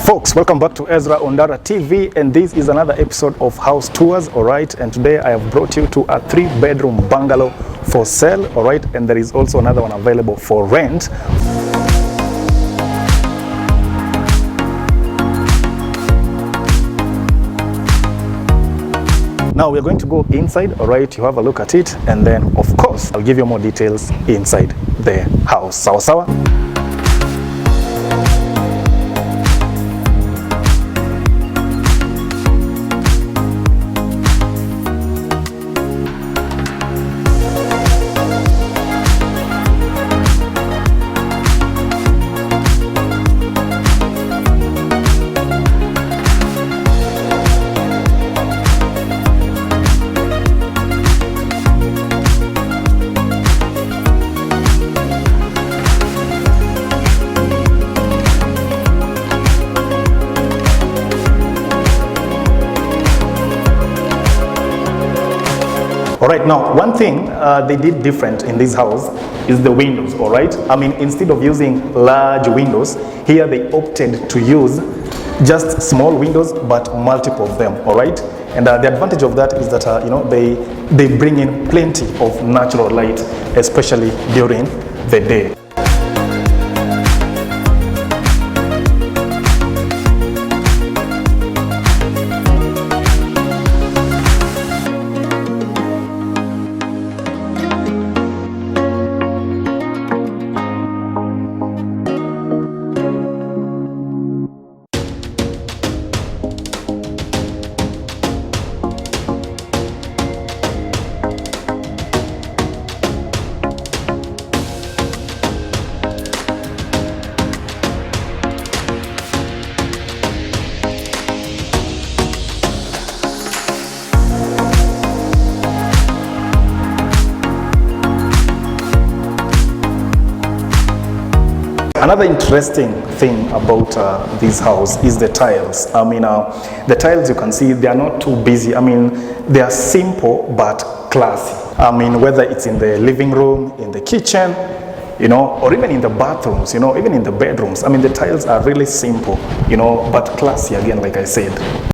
Folks, welcome back to EZRA ONDARA TV, and this is another episode of House Tours, alright? And today I have brought you to a 3-bedroom bungalow for sale, alright? And there is also another one available for rent. Now we're going to go inside, alright? You have a look at it, and then of course I'll give you more details inside the house. Sawa sawa? Alright, now one thing they did different in this house is the windows, alright? I mean, instead of using large windows, here they opted to use just small windows but multiple of them, alright? And the advantage of that is that, they bring in plenty of natural light, especially during the day. Another interesting thing about this house is the tiles. I mean, the tiles you can see, they are not too busy. I mean, they are simple but classy. I mean, whether it's in the living room, in the kitchen, or even in the bathrooms, even in the bedrooms. I mean, the tiles are really simple, but classy again, like I said.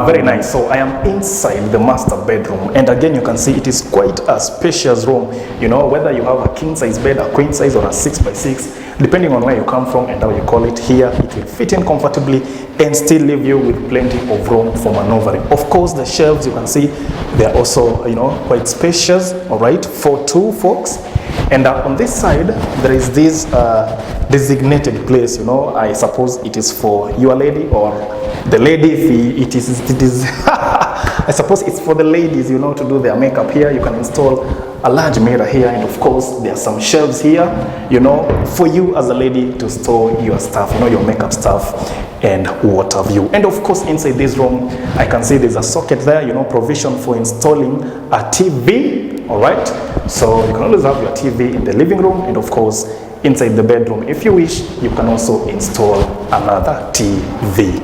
Very nice. So I am inside the master bedroom, and again you can see it is quite a spacious room. You know, whether you have a king size bed, a queen size, or a 6x6, depending on where you come from and how you call it, here it will fit in comfortably and still leave you with plenty of room for maneuvering. Of course, the shelves, you can see they are also, you know, quite spacious. All right, for 2 folks. And on this side there is this designated place. You know, I suppose it is for your lady or the lady. It is I suppose it's for the ladies, you know, to do their makeup. Here you can install a large mirror here, and of course there are some shelves here, you know, for you as a lady to store your stuff, you know, your makeup stuff and what have you. And of course inside this room I can see there's a socket there, you know, provision for installing a TV. All right, so you can always have your TV in the living room, and of course inside the bedroom, if you wish, you can also install another TV.